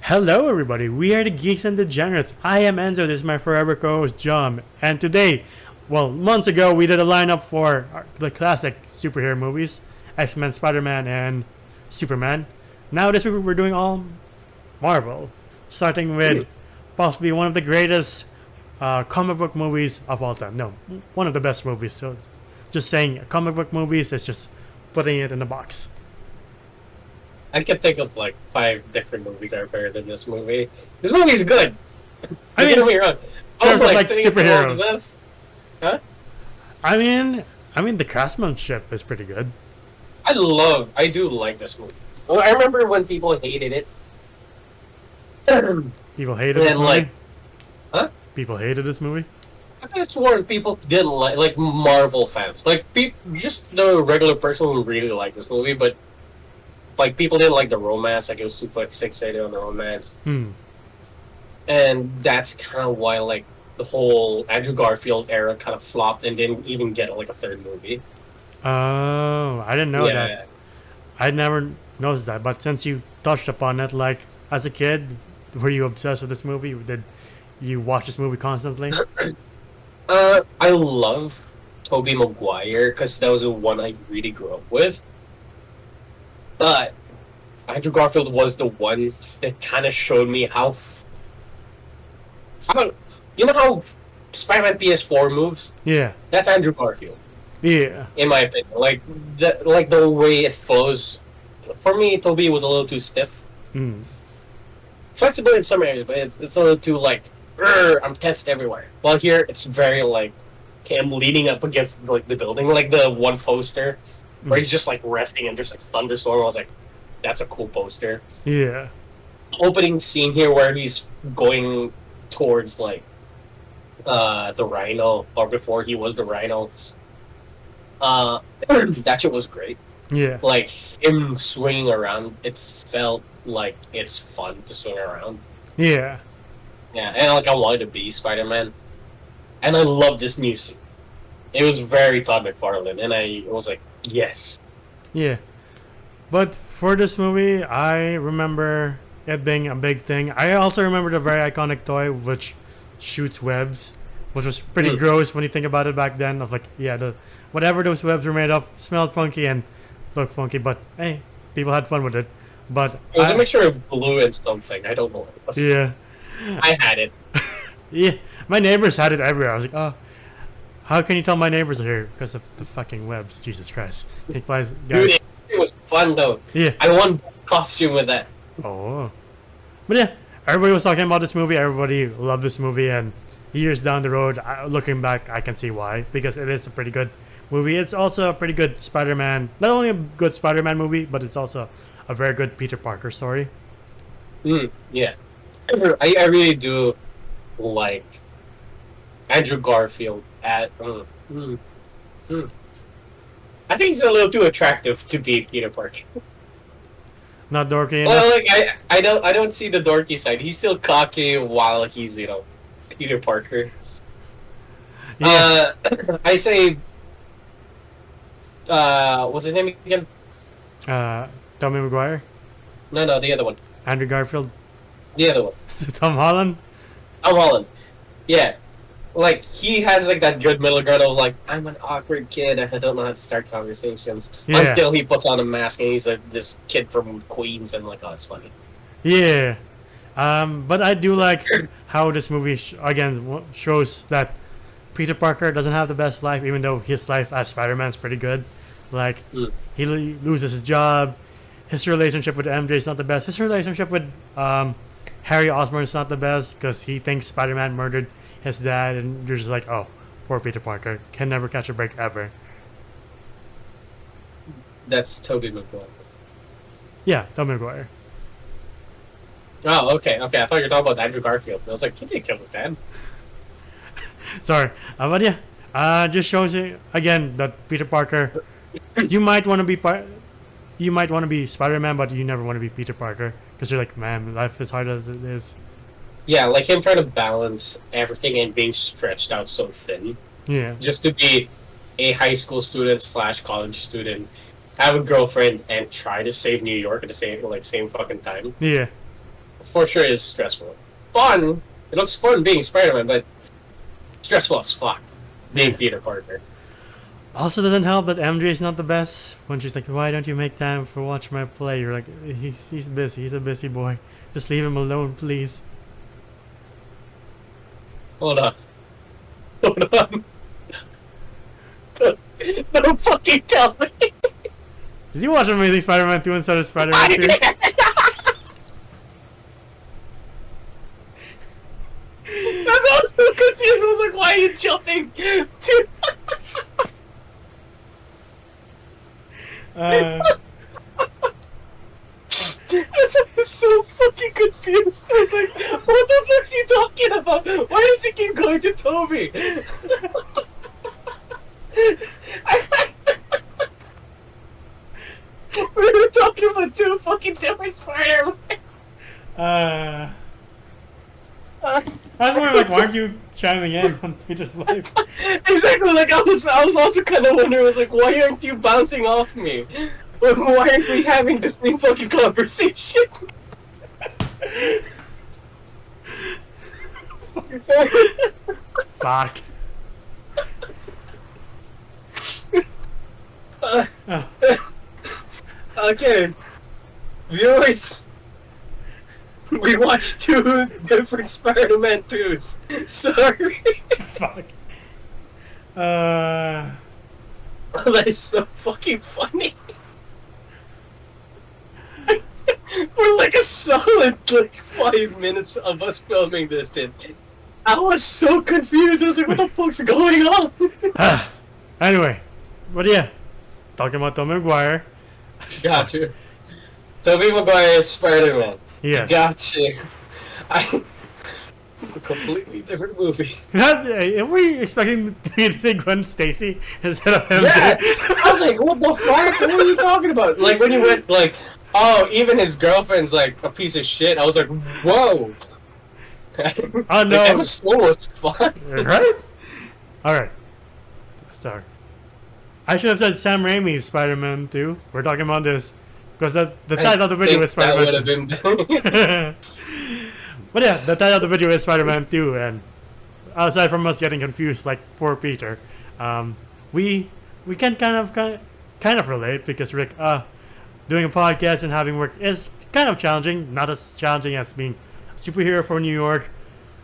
Hello, everybody. We are the Geeks and Degenerates. I am Enzo. This is my forever co-host John. And today, well, months ago, we did a lineup for the classic superhero movies: X-Men, Spider-Man, and Superman. Now this week we're doing all Marvel, starting with possibly one of the greatest comic book movies of all time. No, one of the best movies. So, just saying comic book movies is just putting it in the box. I can think of like 5 different movies that are better than this movie. This movie's good. I mean, don't get me wrong. terms of, like, saying it's one superheroes. of the best. Huh? I mean, the craftsmanship is pretty good. I do like this movie. Well, I remember when people hated it. People hated this And movie. like, huh? People hated this movie. I could have sworn people didn't like Marvel fans. Like, just the regular person who really liked this movie, but like people didn't like the romance. Like, it was too fixated on the romance. And that's kind of why, like, the whole Andrew Garfield era kind of flopped and didn't even get, like, a third movie. Oh, I didn't know that. I never noticed that. But since you touched upon it, like, as a kid, were you obsessed with this movie? Did you watch this movie constantly? I love Tobey Maguire because that was the one I really grew up with. But Andrew Garfield was the one that kind of showed me how you know how Spider-Man PS4 moves? Yeah. That's Andrew Garfield, Yeah. in my opinion. Like the way it flows. For me, Tobey was a little too stiff. It's flexible in some areas, but it's a little too like, I'm tensed everywhere. While here, it's very like, okay, I'm leaning up against like the building, like the one poster where he's just like resting and there's like thunderstorm. I was like, that's a cool poster. Yeah. Opening scene here where he's going towards like the Rhino, or before he was the Rhino. That shit was great. Yeah. Like him swinging around, it felt like it's fun to swing around. Yeah. Yeah, and like I wanted to be Spider-Man, and I love this new suit. It was very Todd McFarlane, and I was like, yes. Yeah. But for this movie, I remember it being a big thing. I also remember the very iconic toy which shoots webs, which was pretty gross when you think about it back then. Of like, yeah, the whatever those webs were made of smelled funky and looked funky, but hey, people had fun with it. But It was a mixture of glue and something. I don't know what it was. yeah, I had it. yeah, my neighbors had it everywhere. I was like, oh, how can you tell my neighbors are here because of the fucking webs? Jesus Christ! Guys, Dude, it was fun though. yeah. I won costume with that. Oh. But yeah, everybody was talking about this movie. Everybody loved this movie. And years down the road, looking back, I can see why. Because it is a pretty good movie. It's also a pretty good Spider-Man. Not only a good Spider-Man movie, but it's also a very good Peter Parker story. Yeah. I really do like Andrew Garfield at... I think he's a little too attractive to be Peter Parker. Not dorky enough. Well, like I don't see the dorky side. He's still cocky while he's Peter Parker. Yeah. I say, what's his name again? Tommy Maguire? No, the other one. Andrew Garfield? The other one. Tom Holland? Tom Holland. Yeah. Like, he has, like, that good middle ground of, like, I'm an awkward kid and I don't know how to start conversations. Yeah. Until he puts on a mask and he's, like, this kid from Queens and, like, oh, it's funny. Yeah. But I do like how this movie, shows that Peter Parker doesn't have the best life, even though his life as Spider-Man is pretty good. Like, he loses his job. His relationship with MJ is not the best. His relationship with Harry Osborn is not the best because he thinks Spider-Man murdered his dad, and you're just like, oh, poor Peter Parker. Can never catch a break ever. That's Tobey Maguire. Yeah, Tom Maguire. Oh, okay. I thought you were talking about Andrew Garfield. I was like, he didn't kill his dad. Sorry. But yeah, just shows you, again, that Peter Parker, you might want to be Spider-Man, but you never want to be Peter Parker. Because you're like, man, life is hard as it is. Yeah, like him trying to balance everything and being stretched out so thin. Yeah. Just to be a high school student / college student, have a girlfriend, and try to save New York at the same fucking time. Yeah. for sure is stressful. Fun. It looks fun being Spider-Man, but stressful as fuck being Peter Parker. Also doesn't help that MJ is not the best. When she's like, why don't you make time for watch my play? You're like, he's busy. He's a busy boy. Just leave him alone, please. Hold on. Hold on. Don't fucking tell me. Did you watch Amazing Spider-Man 2 and Started Spider-Man 2? That's why I was so confused. I was like, why are you jumping? I was so fucking confused. I was like, what the fuck's he talking about? Why does he keep going to Toby? We were talking about two fucking different Spider-Man. I was wondering, like, why aren't you chiming in on Peter's life? Exactly, like I was also kind of wondering, I was like, why aren't you bouncing off me? Why aren't we having the same fucking conversation? Fuck. Okay, viewers, we watched two different Spider-Man 2s. Sorry. Fuck. That is so fucking funny. For like a solid 5 minutes of us filming this shit, I was so confused. I was like, what the fuck's going on? Anyway, but yeah, talking about Tom Maguire. Gotcha. Tobey Maguire's Spider-Man. Yes. Gotcha. A completely different movie. Are we expecting me to say Gwen Stacy instead of MJ? Yeah. I was like, what the fuck? What are you talking about? Like when you went like, oh, even his girlfriend's like a piece of shit. I was like, whoa. Oh no. Like, Emma Stone was fun. Right? Alright. Sorry. I should have said Sam Raimi's Spider-Man 2. We're talking about this. Because the title of the video is Spider-Man. That would have been. But yeah, the title of the video is Spider-Man 2, and aside from us getting confused like poor Peter, we can kind of relate because Rick, doing a podcast and having work is kind of challenging. Not as challenging as being a superhero for New York,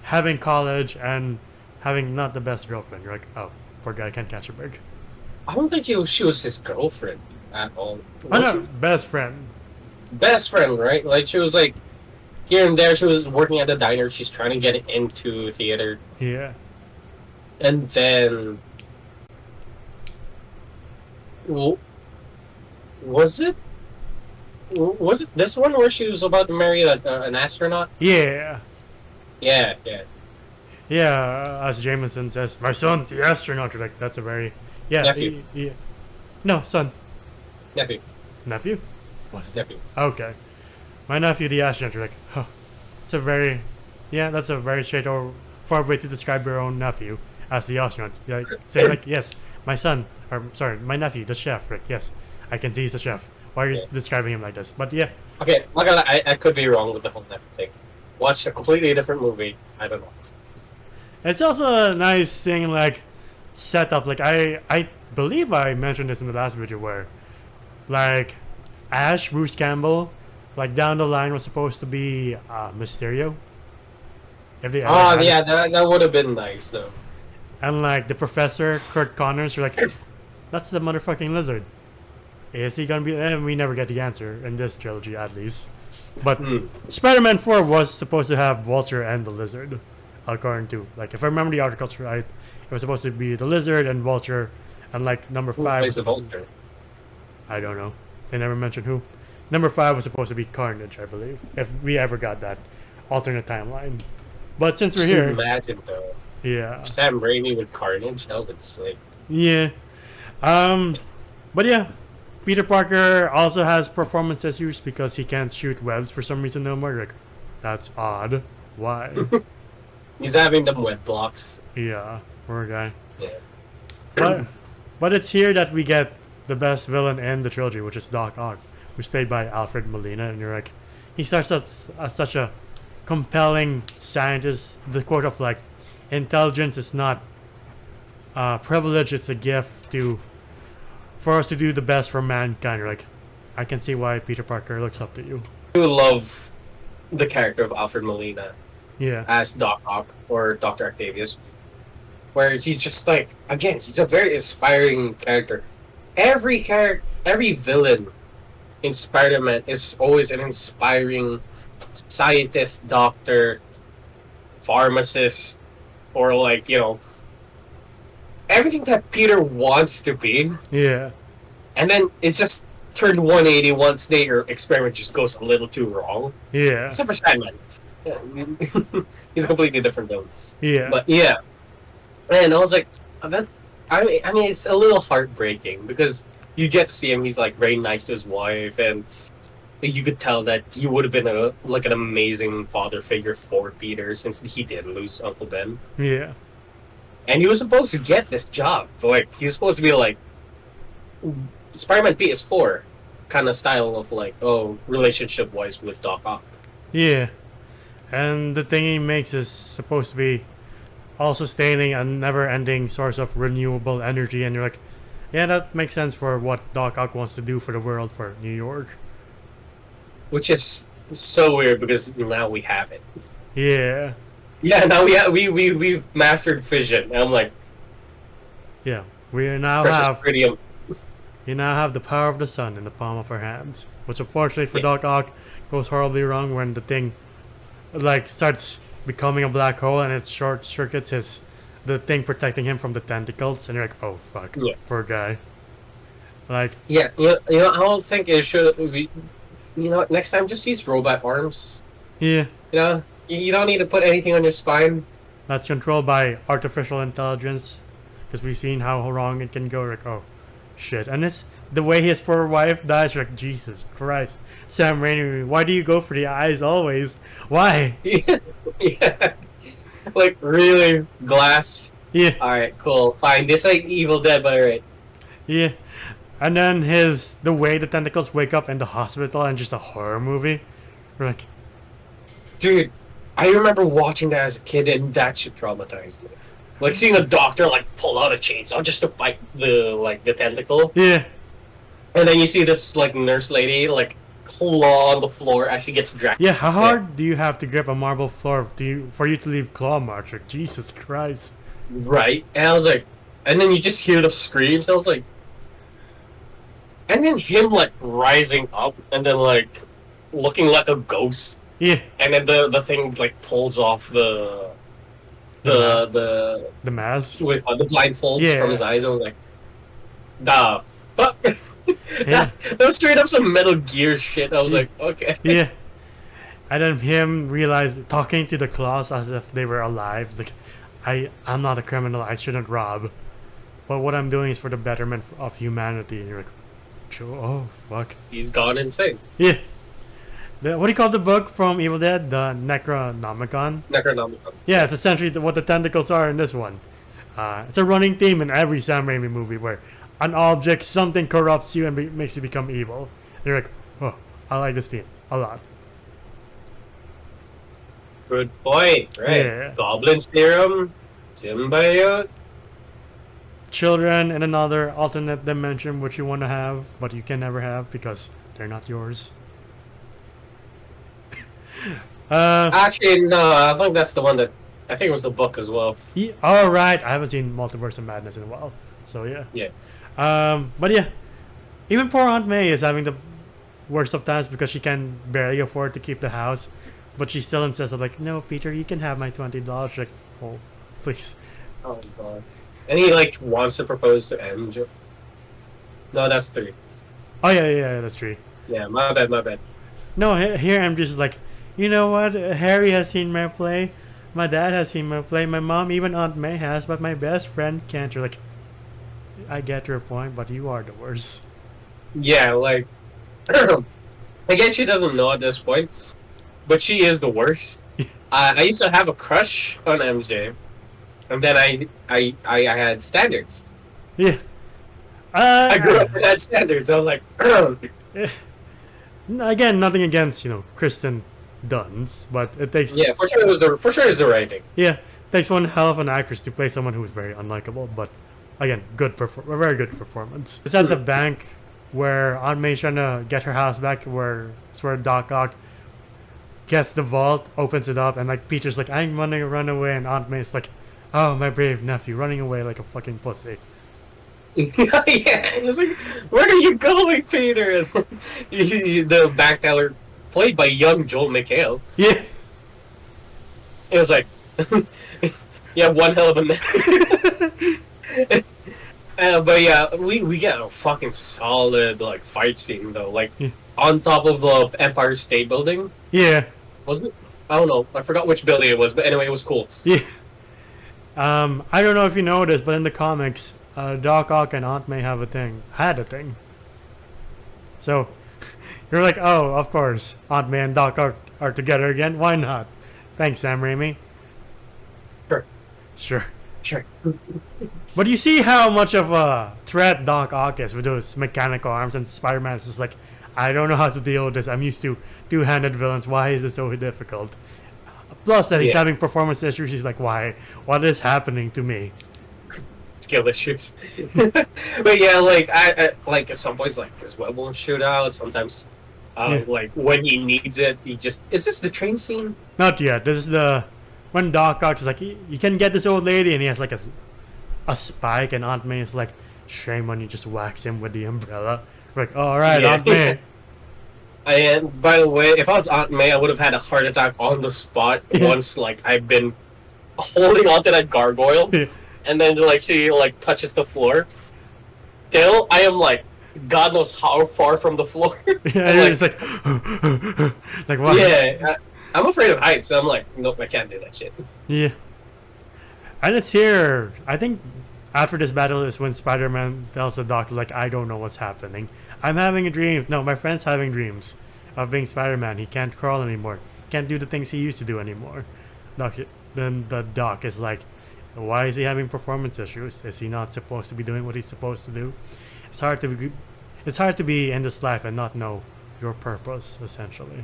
having college, and having not the best girlfriend. You're like, oh, poor guy can't catch a break. I don't think she was his girlfriend at all. Oh no, best friend. Best friend, right? Like she was like here and there. She was working at a diner. She's trying to get into theater. Yeah. And then, was it this one where she was about to marry an astronaut? Yeah. Yeah. Yeah, as Jameson says, my son, the astronaut. You're like, that's a very... Yeah. Nephew. Yeah. No, son. Nephew. Nephew? What's Nephew. Okay. My nephew, the astronaut. You're like, huh. It's a very... Yeah, that's a very straightforward way to describe your own nephew as the astronaut. Like, say like, yes, my son, or sorry, my nephew, the chef, Rick. Yes, I can see he's a chef. Why are you describing him like this? But yeah. Okay, I could be wrong with the whole nephew thing. Watched a completely different movie. I don't know. It's also a nice thing, like, setup. Like, I believe I mentioned this in the last video where, like, Ash, Bruce Campbell, like, down the line was supposed to be Mysterio. If they yeah, that would have been nice, though. And, like, the professor, Kurt Connors, are like, that's the motherfucking lizard. Is he gonna be... And we never get the answer in this trilogy, at least. But Spider-Man 4 was supposed to have Vulture and the lizard, according to... Like, if I remember the articles right, it was supposed to be the lizard and Vulture, and, like, number 5... Who plays the Vulture? I don't know. They never mentioned who. Number 5 was supposed to be Carnage, I believe, if we ever got that alternate timeline. But since we're here... Imagine, though. Yeah. Sam Raimi with Carnage? That would be sick. Yeah. But yeah. Peter Parker also has performance issues because he can't shoot webs for some reason no more. Like, that's odd. Why? He's having them web blocks. Yeah, poor guy. Yeah. But it's here that we get the best villain in the trilogy, which is Doc Ock, who's played by Alfred Molina, and you're like, he starts up as such a compelling scientist. The quote of like, intelligence is not privilege; it's a gift for us to do the best for mankind. Like, I can see why Peter Parker looks up to you. I do love the character of Alfred Molina Yeah. as Doc Ock or Dr. Octavius, where he's just like, again, he's a very inspiring character. Every villain in Spider-Man is always an inspiring scientist, doctor, pharmacist, or like, everything that Peter wants to be. Yeah. And then it's just turned 180 once their experiment just goes a little too wrong. Yeah. Except for Sandman. Yeah, he's a completely different villain. Yeah. But yeah. And I was like, I mean, it's a little heartbreaking because you get to see him. He's like very nice to his wife, and you could tell that he would have been an amazing father figure for Peter since he did lose Uncle Ben. Yeah. And he was supposed to get this job. Like, he was supposed to be like Spider-Man PS4 kind of style of like, relationship wise with Doc Ock. Yeah. And the thing he makes is supposed to be all sustaining and never ending source of renewable energy, and you're like, yeah, that makes sense for what Doc Ock wants to do for the world, for New York. Which is so weird because now we have it. Yeah. Yeah, now we've mastered fission. And I'm like, Yeah. We now precious have tritium. you now have the power of the sun in the palm of our hands. Which unfortunately for Yeah. Doc Ock goes horribly wrong when the thing like starts becoming a black hole and it short circuits the thing protecting him from the tentacles, and you're like, oh fuck, Yeah. poor guy. Like, Yeah, I don't think it should be. Next time just use robot arms. yeah, You don't need to put anything on your spine. that's controlled by artificial intelligence, because we've seen how wrong it can go. Like, oh shit, and it's the way his poor wife dies. You're like, Jesus Christ, Sam Raimi, why do you go for the eyes always? Why? Yeah. Like, really? Glass? Yeah, Alright, cool. Fine. This ain't Evil Dead, but alright. yeah. And then the way the tentacles wake up in the hospital and just a horror movie. We're like, Dude, I remember watching that as a kid, and that shit traumatized me. Like, seeing a doctor, like, pull out a chainsaw just to fight the tentacle. yeah, And then you see this, like, nurse lady, like, claw on the floor as she gets dragged. yeah. How hard do you have to grip a marble floor for you to leave claw marks? Like, Jesus Christ. Right? And I was like, and then you just hear the screams. I was like, and then him, like, rising up and then, like, looking like a ghost. Yeah, And then the thing, like, pulls off the mask. what do you call it, the blindfolds Yeah. from his eyes. I was like, the fuck? Yeah. that was straight up some Metal Gear shit. I was like, okay. Yeah. And then him talking to the claws as if they were alive. It's like, I'm not a criminal. I shouldn't rob. But what I'm doing is for the betterment of humanity. And you're like, oh, fuck. He's gone insane. Yeah. What do you call the book from Evil Dead? The Necronomicon? Necronomicon. Yeah, it's essentially what the tentacles are in this one. It's a running theme in every Sam Raimi movie where an object, something corrupts you and makes you become evil. And you're like, oh, I like this theme a lot. Good point. Right. Yeah. Goblin serum, symbiote. Children in another alternate dimension which you want to have, but you can never have because they're not yours. Actually, no. I think that's the one that I think it was the book as well. All right, I haven't seen Multiverse of Madness in a while, so yeah. Yeah. But yeah, even poor Aunt May is having the worst of times because she can barely afford to keep the house, but she still insists like, no, Peter, you can have my $20. Like, oh, please. Oh god. And he like wants to propose to MJ. No, that's 3. Oh yeah, that's true. Yeah, my bad. No, here I'm just like, you know what? Harry has seen my play. My dad has seen my play. My mom, even Aunt May has, but my best friend can't. You're like, I get your point, but you are the worst. Yeah, like again, she doesn't know at this point, but she is the worst. I used to have a crush on MJ, and then I had standards. Yeah. I grew up with that standards. I was like, Again, nothing against Kristen duns, but it takes Yeah, for sure it was the writing. yeah, it takes one hell of an actress to play someone who's very unlikable. But again, a very good performance. It's at the bank where Aunt May's trying to get her house back, where it's where Doc Ock gets the vault, opens it up, and like Peter's like, I'm running, run away, and Aunt May's like, oh, my brave nephew, running away like a fucking pussy. Yeah, it was like, where are you going, Peter? And the back teller, played by young Joel McHale. Yeah. It was like, yeah, one hell of a nephew. But yeah, we get a fucking solid like fight scene though, like on top of the Empire State Building. Yeah. Was it? I don't know. I forgot which building it was, but anyway, it was cool. Yeah. I don't know if you noticed, but in the comics, Doc Ock and Aunt May had a thing. So you're like, oh, of course, Aunt May and Doc Ock are together again. Why not? Thanks, Sam Raimi. Sure. But you see how much of a threat Doc Ock is with those mechanical arms, and Spider-Man is just like, I don't know how to deal with this. I'm used to two-handed villains. Why is it so difficult? Plus that he's having performance issues. He's like, why? What is happening to me? Skill issues. But yeah, like I like at some points, like his web won't shoot out. Sometimes, like when he needs it, he just. Is this the train scene? Not yet. This is the when Doc Ock is like, you can get this old lady, and he has like a spike, and Aunt May is like, shame on you, just whacks him with the umbrella. We're like, oh, all right, Aunt May. And by the way, if I was Aunt May, I would have had a heart attack on the spot once like I've been holding onto that gargoyle, and then like she like touches the floor. Still, I am like God knows how far from the floor. Yeah, you're just like, like what? Yeah, I'm afraid of heights. So I'm like, nope, I can't do that shit. Yeah. And it's here. I think after this battle is when Spider-Man tells the Doctor, like, I don't know what's happening. I'm having a dream. No, my friend's having dreams of being Spider-Man. He can't crawl anymore. Can't do the things he used to do anymore. Then the Doc is like, why is he having performance issues? Is he not supposed to be doing what he's supposed to do? It's hard to be in this life and not know your purpose, essentially.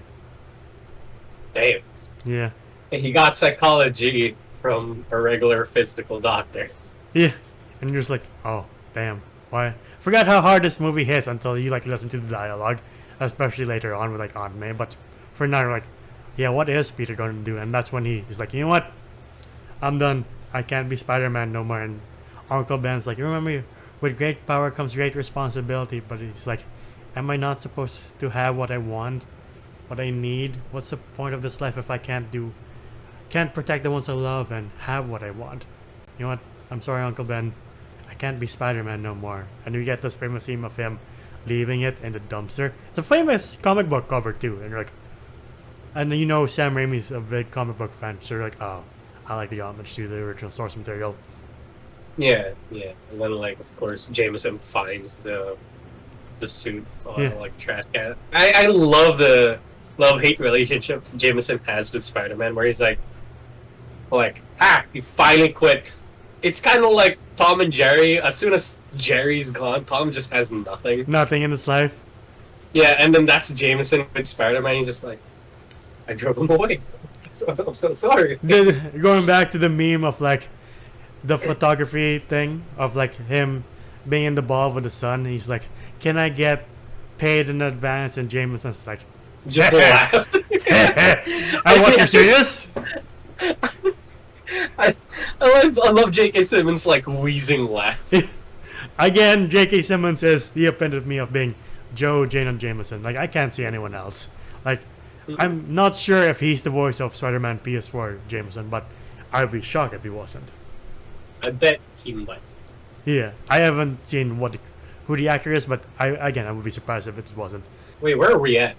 Damn. Yeah. And he got psychology from a regular physical doctor. Yeah. And you're just like, oh, damn. Why? Forgot how hard this movie hits until you like listen to the dialogue, especially later on with like Aunt May. But for now, you're like, yeah, what is Peter going to do? And that's when he's like, you know what? I'm done. I can't be Spider-Man no more. And Uncle Ben's like, you remember, with great power comes great responsibility. But he's like, am I not supposed to have what I want, what I need? What's the point of this life if I can't protect the ones I love and have what I want? You know what? I'm sorry, Uncle Ben. I can't be Spider-Man no more. And you get this famous scene of him leaving it in the dumpster. It's a famous comic book cover too. And you're like, and you know Sam Raimi's a big comic book fan, so you're like, oh, I like the homage to the original source material. Yeah. And then like of course Jameson finds the suit on like trash can. I love the love-hate relationship Jameson has with Spider-Man, where he's like, you finally quit. It's kind of like Tom and Jerry. As soon as Jerry's gone, Tom just has nothing. Nothing in his life. Yeah, and then that's Jameson with Spider-Man. He's just like, I drove him away. I'm so sorry. Going back to the meme of like the photography thing of like him being in the ball with the sun. He's like, can I get paid in advance? And Jameson's like, just laughed. I want you serious? I love J.K. Simmons' like wheezing laugh. Again, J.K. Simmons is the epitome of being Joe Jonah Jameson. Like, I can't see anyone else. Like, I'm not sure if he's the voice of Spider-Man PS4 Jameson, but I'd be shocked if he wasn't. I bet he might. Yeah, I haven't seen who the actor is, but I would be surprised if it wasn't. Wait, where are we at?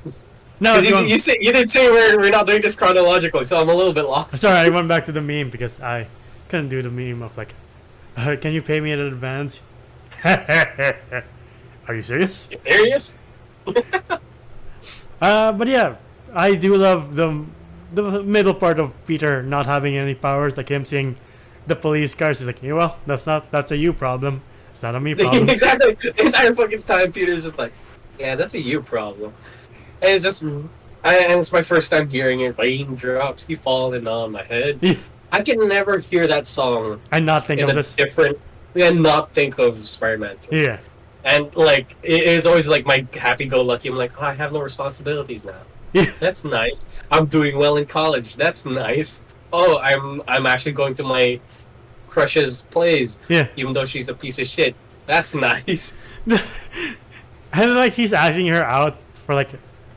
No, you didn't say we're not doing this chronologically, so I'm a little bit lost. Sorry, I went back to the meme because I couldn't do the meme of like, can you pay me in advance? Are you serious? You serious? But yeah, I do love the middle part of Peter not having any powers, like him seeing the police cars. He's like, yeah, well, that's a you problem. It's not a me problem. Exactly. The entire fucking time, Peter's just like, yeah, that's a you problem. And it's just And it's my first time hearing it. Raindrops keep falling on my head. Yeah. I can never hear that song And not think in of a this. different and not think of Spider-Man 2. Yeah. And like it is always like my happy-go-lucky. I'm like, oh, I have no responsibilities now. Yeah. That's nice. I'm doing well in college. That's nice. Oh, I'm actually going to my crush's plays, Yeah. even though she's a piece of shit. That's nice. And like he's asking her out for like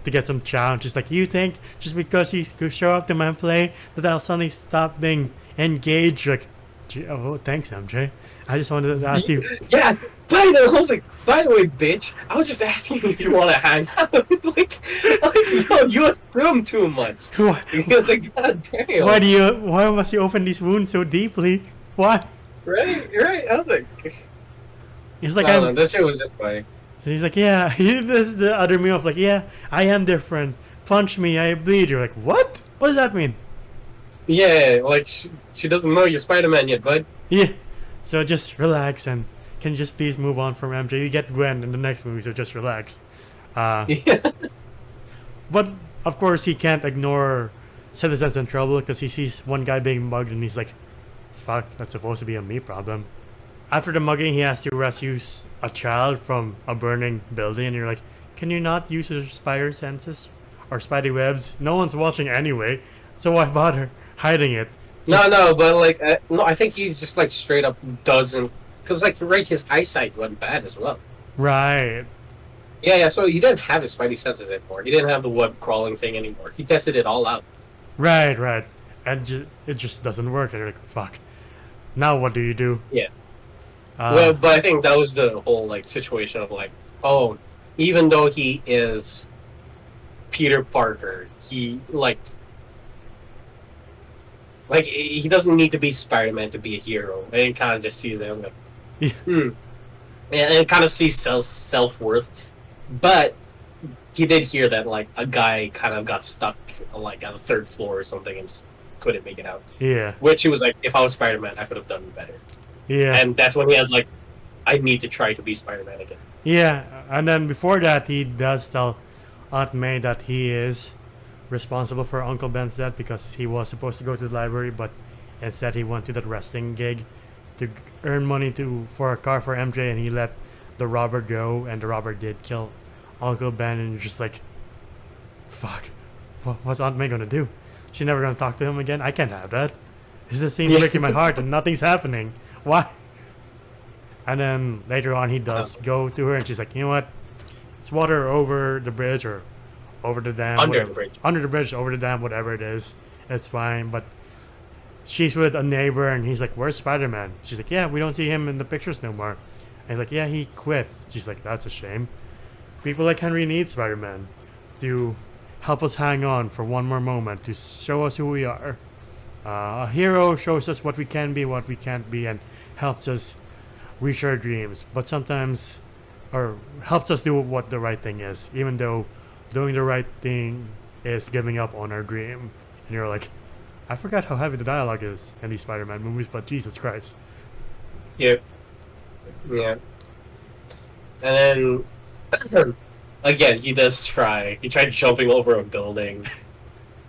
to get some chow. She's like, you think just because he could show up to my play that I'll suddenly stop being engaged? Like, oh, thanks, MJ. I just wanted to ask you. Yeah. I was like, by the way, bitch, I was just asking if you want to hang out. like, yo, you assume too much. Why, Because like, god damn. why must you open these wounds so deeply? Why? Right. I was like, He's like, I don't know, that shit was just funny. So he's like, yeah. This is the other meme of like, yeah, I am different. Punch me, I bleed. You're like, what? What does that mean? Yeah, like she doesn't know you're Spider-Man yet, bud. Yeah. So just relax and can you just please move on from MJ? You get Gwen in the next movie, so just relax. Yeah. But of course he can't ignore citizens in trouble because he sees one guy being mugged and he's like, fuck, that's supposed to be a me problem. After the mugging, he has to rescue a child from a burning building, and you're like, can you not use your spider senses or spidey webs? No one's watching anyway, so why bother hiding it? No, but like, no, I think he's just like straight up doesn't, because like, right, his eyesight went bad as well. Right. Yeah, so he didn't have his spidey senses anymore. He didn't have the web crawling thing anymore. He tested it all out. Right. And it just doesn't work, and you're like, fuck. Now what do you do? Yeah. Well, but I think that was the whole like situation of like, oh, even though he is Peter Parker, he like he doesn't need to be Spider-Man to be a hero, and he kind of just sees it like, and it kind of sees self-worth. But he did hear that like a guy kind of got stuck like on the third floor or something and just couldn't make it out. Yeah. Which he was like, if I was Spider-Man, I could have done better. Yeah. And that's when he had like, I need to try to be Spider-Man again. Yeah, and then before that, he does tell Aunt May that he is responsible for Uncle Ben's death because he was supposed to go to the library, but instead he went to that wrestling gig to earn money for a car for MJ, and he let the robber go, and the robber did kill Uncle Ben, and you're just like, fuck, what's Aunt May gonna do? She never gonna talk to him again? I can't have that. It's just seems breaking my heart, and nothing's happening. Why? And then later on, he does go to her, and she's like, you know what? It's water over the bridge or over the dam. Under whatever. the bridge. Under the bridge, over the dam, whatever it is. It's fine. But she's with a neighbor, and he's like, where's Spider-Man? She's like, yeah, we don't see him in the pictures no more. And he's like, yeah, he quit. She's like, that's a shame. People like Henry need Spider-Man to help us hang on for one more moment, to show us who we are. A hero shows us what we can be, what we can't be, and helps us reach our dreams. But sometimes, or helps us do what the right thing is, even though doing the right thing is giving up on our dream. And you're like, I forgot how heavy the dialogue is in these Spider-Man movies, but Jesus Christ. Yeah. And then, again, he does try. He tried jumping over a building.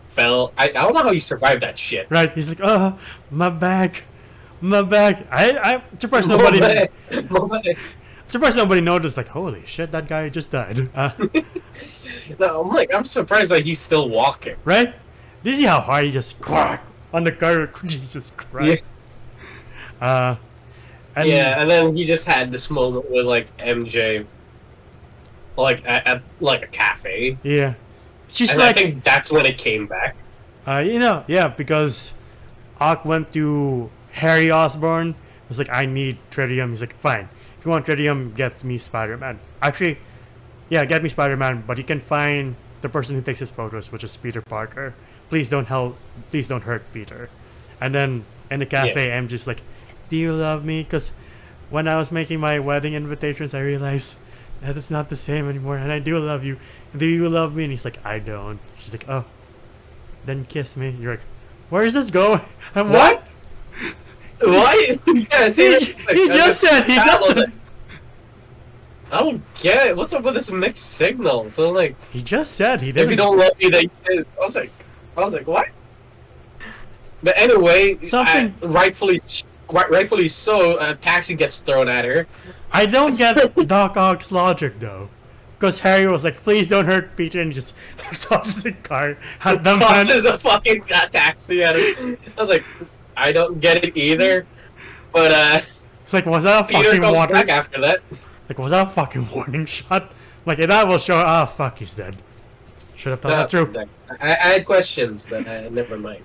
Fell. I don't know how he survived that shit. Right, he's like, oh, my back. I'm surprised nobody. Surprised nobody noticed. Like, holy shit, that guy just died. No, I'm surprised that he's still walking. Right? Do you see how hard he just crack on the car? Jesus Christ. Yeah. And then he just had this moment with like MJ, like at like a cafe. Yeah. She's and like, I think that's when it came back. Because Ock went to Harry Osborn. Was like, I need tritium. He's like, fine. If you want tritium, get me Spider-Man. Actually, yeah, get me Spider-Man, but you can find the person who takes his photos, which is Peter Parker. Please don't hurt Peter. And then in the cafe, I'm just like, do you love me? Because when I was making my wedding invitations, I realized that it's not the same anymore, and I do love you. Do you love me? And he's like, I don't. She's like, oh, then kiss me. You're like, where is this going? And what? What? Yeah, see, he just said he doesn't. I don't get it. What's up with this mixed signal? So like, He just said he didn't. if you don't love me, then I was like, what? But anyway, Something- rightfully so. A taxi gets thrown at her. I don't get Doc Ock's logic though, because Harry was like, "Please don't hurt Peter," and he just tosses the car. Had them Tosses a fucking taxi at her. I was like, I don't get it either. But It's like, was that a Peter fucking comes warning? back after that. Like, was that a fucking warning shot? Like, that will show. Ah, fuck, he's dead. Should have thought that through. I had questions, but never mind.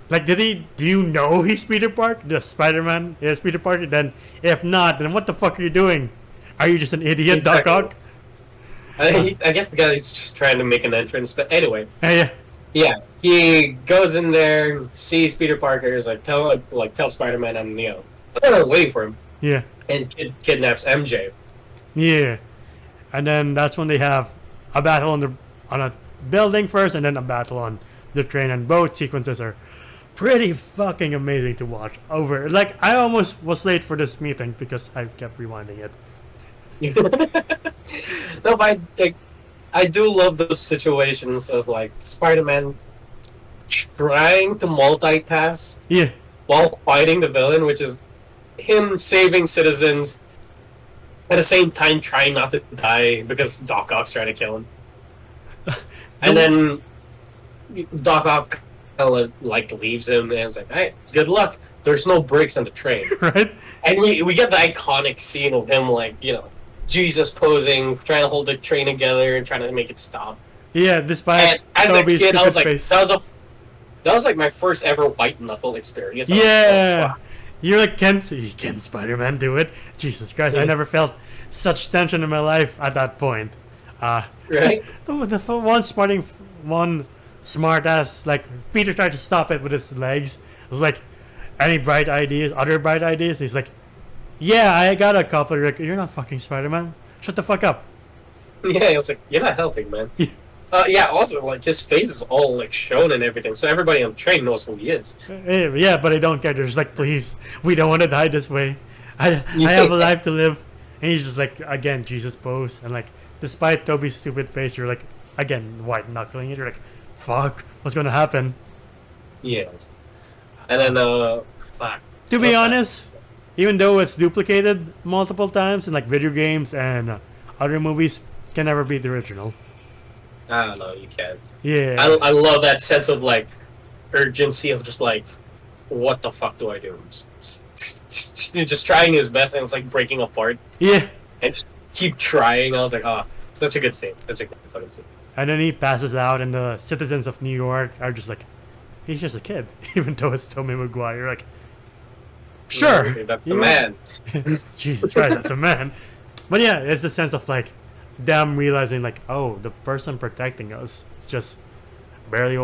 Like, do you know he's Peter Parker? The Spider-Man is Peter Parker? Then, if not, then what the fuck are you doing? Are you just an idiot, Exactly. Doc Ock? I guess the guy is just trying to make an entrance, but anyway. Yeah. Yeah, he goes in there, sees Peter Parker, is like, tell Spider-Man I'm waiting for him, Yeah. and kidnaps MJ. Yeah. And then that's when they have a battle on a building first, and then a battle on the train, and both sequences are pretty fucking amazing to watch over. Like, I almost was late for this meeting because I kept rewinding it. No, but I do love those situations of like Spider-Man trying to multitask Yeah. while fighting the villain, which is him saving citizens at the same time trying not to die because Doc Ock's trying to kill him. And then Doc Ock like leaves him and is like, "Hey, good luck. There's no brakes on the train." Right? And we get the iconic scene of him like, Jesus posing, trying to hold the train together and trying to make it stop. Yeah, despite And as a Toby's kid, I was stupid like, face. that was like my first ever white knuckle experience. I was like, Yeah. oh, You're like, can Spider-Man do it? Jesus Christ, I Yeah. never felt such tension in my life at that point. right? One smart ass, like, Peter tried to stop it with his legs. It was like, any bright ideas, other bright ideas? He's like, yeah, I got a couple. You're like, you're not fucking Spider-Man. Shut the fuck up. Yeah, I was like, you're not helping, man. Yeah, also, like, his face is all, like, shown and everything, so everybody on the train knows who he is. Yeah, but I don't care. They're just like, please, we don't want to die this way. I have a life to live. And he's just like, again, Jesus pose. And like, despite Toby's stupid face, you're like, again, white knuckling it. You're like, fuck, what's gonna happen? Yeah. And then, fuck. To be honest, even though it's duplicated multiple times in like video games and other movies, can never beat the original. I don't know, you can't. Yeah. I love that sense of, like, urgency of just, like, what the fuck do I do? Just trying his best, and it's, like, breaking apart. Yeah. And just keep trying. I was like, oh, such a good scene. Such a good fucking scene. And then he passes out, and the citizens of New York are just like, he's just a kid. Even though it's Tobey Maguire. Like, sure. Okay, that's the you- man. Jesus Christ, that's a man. But yeah, it's the sense of like them realizing like, oh, the person protecting us is just barely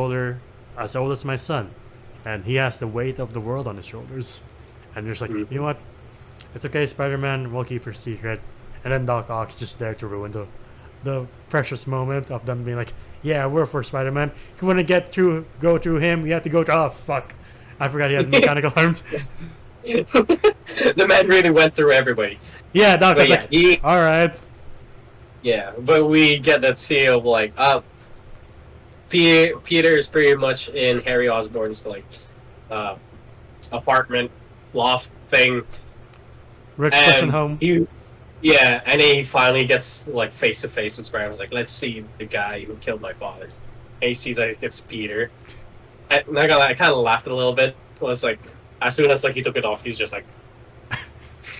as old as my son, and he has the weight of the world on his shoulders. And there's like, you know what? It's okay, Spider-Man. We'll keep your secret. And then Doc Ock's just there to ruin the precious moment of them being like, yeah, we're for Spider-Man. If you want to go through him, you have to go to. Oh fuck, I forgot he had mechanical arms. The man really went through everybody. Yeah, Doc was But yeah, like, all right. Yeah, but we get that scene of like, Peter is pretty much in Harry Osborn's like apartment loft thing, Rick and pushing home. and he finally gets like face to face with Spider. I was like, let's see the guy who killed my father, and he sees like it's Peter, and I kind of laughed a little bit. It was like as soon as like he took it off, he's just like,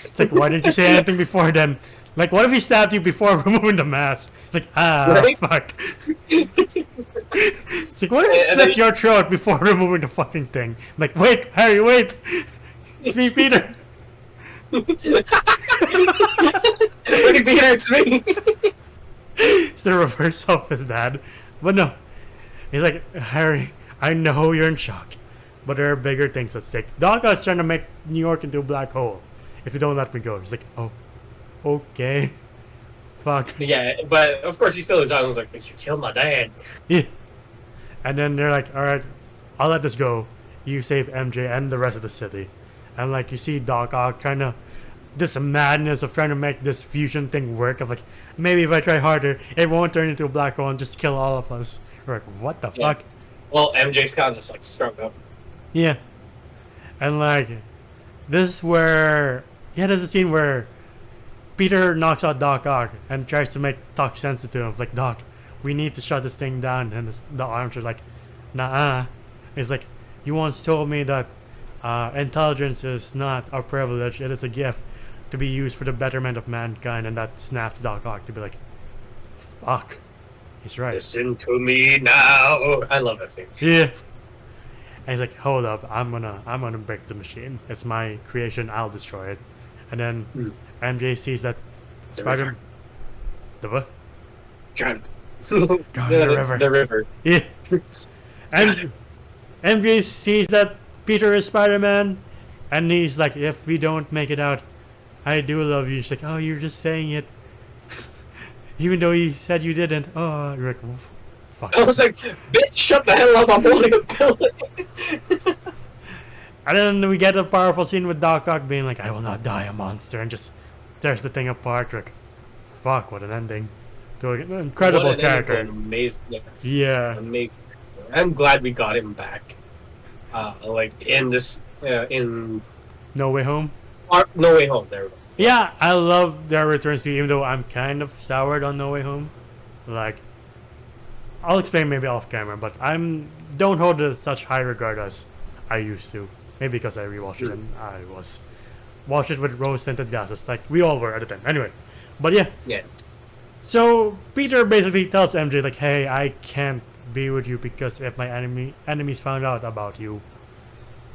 It's like, why didn't you say anything before then? Like, what if he stabbed you before removing the mask? It's like, Right? fuck. It's like, what if he And then slit your throat before removing the fucking thing? Like, wait, Harry, wait. It's me, Peter. look at Peter, it's me. It's the reverse of his dad. But no. He's like, Harry, I know you're in shock, but there are bigger things at stake. Doc Ock's trying to make New York into a black hole. If you don't let me go. He's like, oh, okay. Fuck. Yeah, but of course he's still in John. I was like, you killed my dad. Yeah. And then they're like, alright, I'll let this go. You save MJ and the rest of the city. And like, you see Doc Ock trying to this madness of trying to make this fusion thing work. Of like, maybe if I try harder, it won't turn into a black hole and just kill all of us. We're like, what the fuck? Well, MJ Scott just like strung up. Yeah. And like, this is where, yeah, there's a scene where Peter knocks out Doc Ock and tries to talk sense to him. Like, Doc, we need to shut this thing down. And the arms are like, nah. It's like, you once told me that intelligence is not a privilege, it is a gift to be used for the betterment of mankind. And that snaps Doc Ock to be like, fuck, he's right. Listen to me now. I love that scene. Yeah. And he's like, hold up, I'm gonna break the machine. It's my creation, I'll destroy it. And then MJ sees that Spider... The what? John. The river. The river. Yeah. And MJ sees that Peter is Spider-Man, and he's like, if we don't make it out, I do love you. She's like, oh, you're just saying it. Even though you said you didn't. Oh, you're like, fuck. I was like, bitch, shut the hell up, I'm holding a pillow. And then we get a powerful scene with Doc Ock being like, I will not die a monster, and just tears the thing apart. Like, fuck, what an ending. To an incredible character. Amazing. Yeah. Amazing. I'm glad we got him back. Like, in this, in... No Way Home? No Way Home, there we go. Yeah, I love their returns to, even though I'm kind of soured on No Way Home. Like, I'll explain maybe off camera, but don't hold it such high regard as I used to. Maybe because I rewatched it and I watched it with rose-tinted glasses, like we all were at the time. Anyway, but yeah. Yeah. So Peter basically tells MJ like, "Hey, I can't be with you because if my enemies found out about you,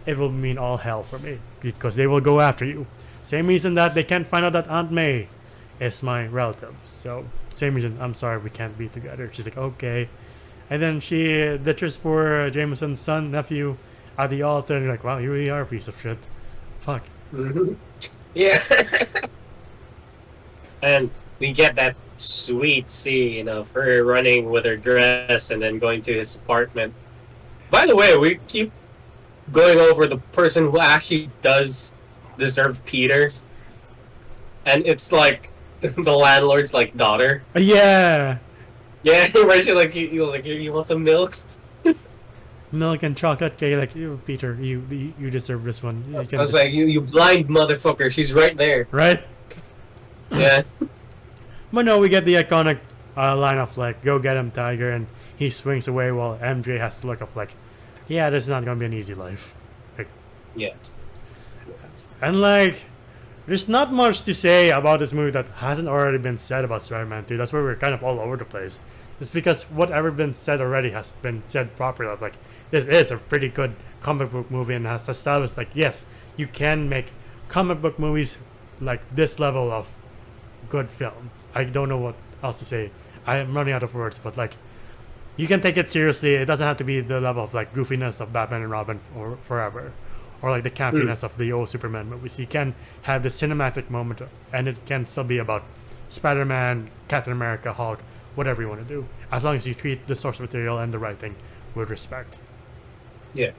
it will mean all hell for me because they will go after you. Same reason that they can't find out that Aunt May is my relative. So same reason. I'm sorry we can't be together." She's like, "Okay," and then she ditches poor Jameson's son, nephew, at the altar, and you're like, wow, you really are a piece of shit. Fuck. Yeah. And we get that sweet scene of her running with her dress and then going to his apartment. By the way, we keep going over the person who actually does deserve Peter. And it's like the landlord's like daughter. Yeah. Yeah, where she like he was like, you want some milk? Milk and chocolate cake, like, Peter, you deserve this one. I was like, you blind motherfucker, she's right there. Right? Yeah. But no, we get the iconic line of like, go get him, Tiger, and he swings away while MJ has to look up like, yeah, this is not gonna be an easy life. Like, yeah. And like, there's not much to say about this movie that hasn't already been said about Spider-Man 2. That's where we're kind of all over the place. It's because whatever been said already has been said properly. Like, this is a pretty good comic book movie and has established like, yes, you can make comic book movies like this level of good film. I don't know what else to say. I am running out of words, but like, you can take it seriously. It doesn't have to be the level of like goofiness of Batman and Robin or forever, or like the campiness of the old Superman movies. You can have the cinematic moment, and it can still be about Spider-Man, Captain America, Hulk, whatever you want to do, as long as you treat the source material and the writing with respect. Yeah.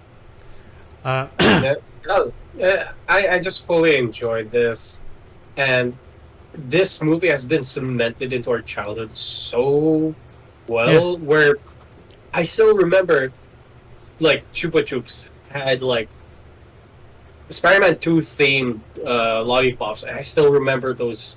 I just fully enjoyed this, and this movie has been cemented into our childhood so well, where I still remember, like, Chupa Chups had, like, Spider-Man 2 themed lollipops, and I still remember those.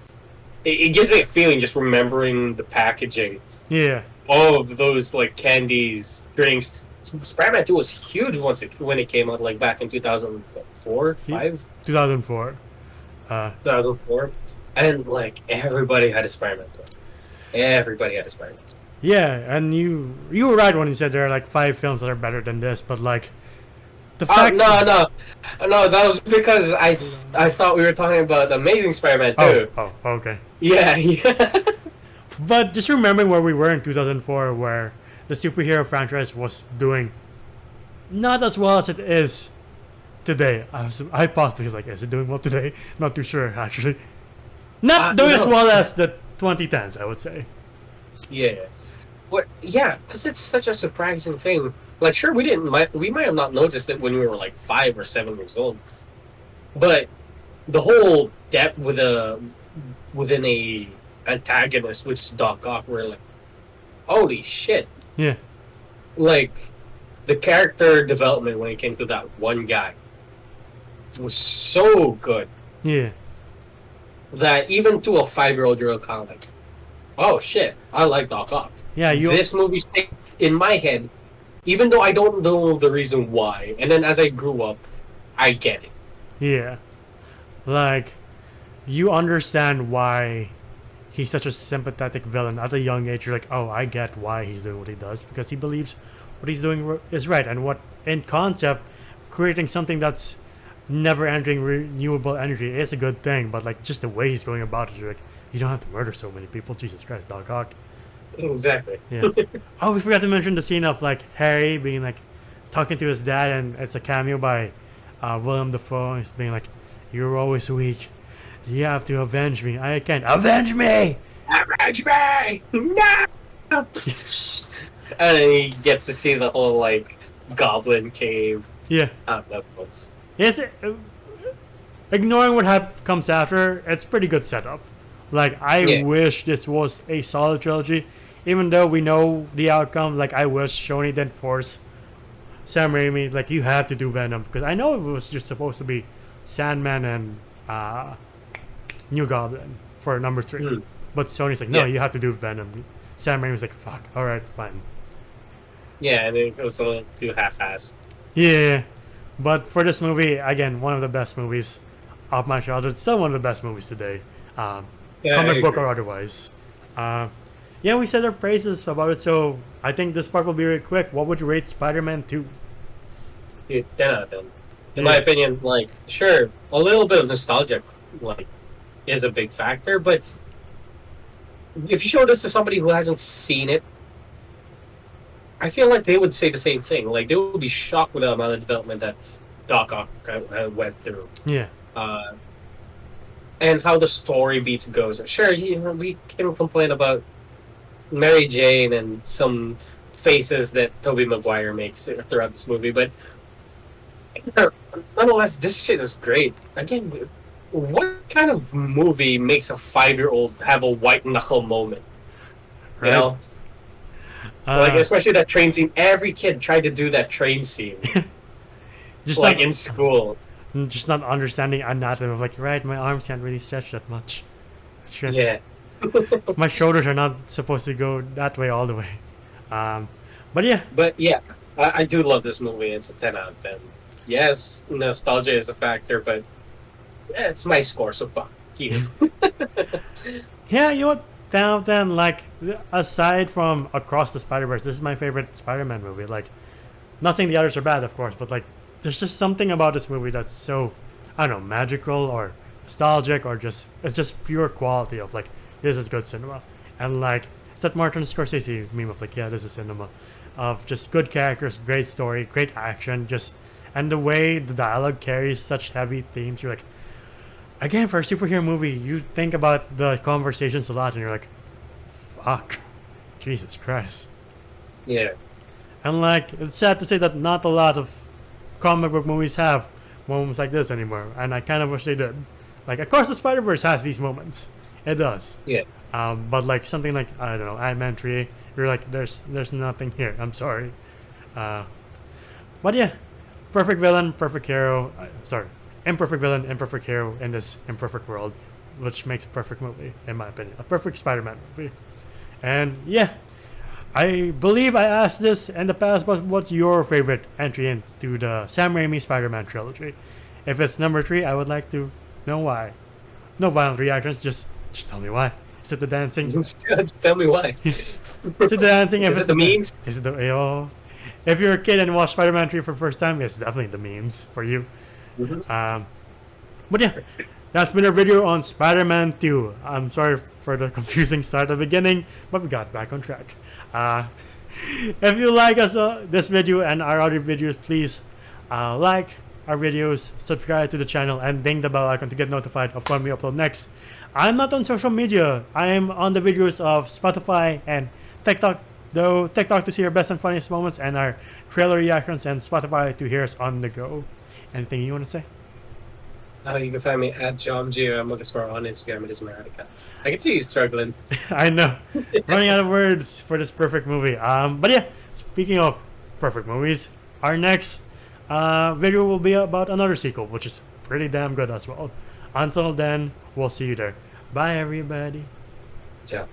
It gives me a feeling just remembering the packaging. Yeah. All of those, like, candies, drinks. Spider-Man 2 was huge when it came out, like, back in 2004, 5? 2004. 2004. And, like, everybody had a Spider-Man 2. Everybody had a Spider-Man 2. Yeah, and you were right when you said there are, like, 5 films that are better than this, but, like, the fact... No, that was because I thought we were talking about Amazing Spider-Man 2. Oh, okay. Yeah. But just remembering where we were in 2004, where the superhero franchise was doing not as well as it is today. I paused because, like, is it doing well today? Not too sure, actually. Not doing as well as the 2010s, I would say. Yeah. What? Yeah, because it's such a surprising thing. Like, sure, we might have not noticed it when we were like 5 or 7 years old, but the whole depth within a antagonist, which is Doc Ock, where like, holy shit, Yeah. like the character development when it came to that one guy was so good Yeah. that even to a 5-year-old, you're kind of like, oh shit, I like Doc Ock. Yeah. This movie stayed in my head, even though I don't know the reason why. And then as I grew up, I get it. Yeah. Like, you understand why he's such a sympathetic villain at a young age. You're like, oh, I get why he's doing what he does, because he believes what he's doing is right, and what in concept, creating something that's never entering renewable energy is a good thing. But like, just the way he's going about it, you're like, you don't have to murder so many people. Jesus Christ, Doc Ock. Exactly. Yeah. Oh, we forgot to mention the scene of like Harry being like talking to his dad, and it's a cameo by William Dafoe. He's being like, "You're always weak. You have to avenge me. I can't avenge me. Avenge me! No! And then he gets to see the whole like goblin cave. Yeah. That's cool. Yes. Ignoring what comes after, it's pretty good setup. Like, I wish this was a solid trilogy, even though we know the outcome. Like, I wish Sony didn't force Sam Raimi, like, you have to do Venom, because I know it was just supposed to be Sandman and New Goblin for number 3, but Sony's like, no, you have to do Venom. Sam Raimi's like, fuck, all right, fine. Yeah, and it was a little too half-assed. Yeah, but for this movie, again, one of the best movies of my childhood. Still one of the best movies today, comic book or otherwise. Yeah, we said our praises about it, so I think this part will be really quick. What would you rate Spider-Man 2? Dude, 10 out of 10. In my opinion, like, sure, a little bit of nostalgia, like, is a big factor, but if you show this to somebody who hasn't seen it, I feel like they would say the same thing. Like, they would be shocked with the amount of development that Doc Ock went through. Yeah. And how the story beats goes. Sure, we can complain about Mary Jane and some faces that Tobey Maguire makes throughout this movie, but nonetheless, this shit is great. Again, what kind of movie makes a 5-year-old have a white knuckle moment? You know? Like, especially that train scene. Every kid tried to do that train scene. Just like in school. Just not understanding anatomy of like, right, my arms can't really stretch that much. Shit. Yeah. My shoulders are not supposed to go that way all the way. But yeah. But yeah, I do love this movie. It's a 10 out of 10. Yes, nostalgia is a factor, but yeah, it's my score, so fuck you. Yeah, you know what? 10 out of 10, like, aside from Across the Spider-Verse, this is my favorite Spider-Man movie. Like, nothing the others are bad, of course, but like, there's just something about this movie that's so, I don't know, magical or nostalgic, or just, it's just pure quality of like, this is good cinema. And like, it's that Martin Scorsese meme of like, yeah, this is cinema. Of just good characters, great story, great action, just, and the way the dialogue carries such heavy themes, you're like, again, for a superhero movie, you think about the conversations a lot, and you're like, fuck, Jesus Christ. Yeah. And like, it's sad to say that not a lot of comic book movies have moments like this anymore, and I kind of wish they did. Like, of course, the Spider-Verse has these moments. It does. Yeah. But like something like, I don't know, Ant-Man 3, you're like, there's nothing here. I'm sorry. But yeah, perfect villain, perfect hero. Sorry, imperfect villain, imperfect hero in this imperfect world, which makes a perfect movie, in my opinion. A perfect Spider-Man movie. And yeah, I believe I asked this in the past, but what's your favorite entry into the Sam Raimi Spider-Man trilogy? If it's number 3, I would like to know why. No violent reactions, just tell me why. Is it the dancing? Just tell me why. Is it the dancing? Is it the memes? Is it the if you're a kid and watch Spider-Man 3 for the first time, it's definitely the memes for you. Mm-hmm. But yeah, that's been our video on Spider-Man 2. I'm sorry for the confusing start at the beginning, but we got back on track. If you like us this video and our other videos, please like our videos, subscribe to the channel, and ding the bell icon to get notified of when we upload next. I'm not on social media. I am on the videos of Spotify and TikTok, though TikTok to see our best and funniest moments and our trailer reactions, and Spotify to hear us on the go. Anything you want to say? You can find me at JomGio on Instagram. It is America. I can see you struggling. I know. Running out of words for this perfect movie. But yeah, speaking of perfect movies, our next video will be about another sequel, which is pretty damn good as well. Until then, we'll see you there. Bye, everybody. Ciao.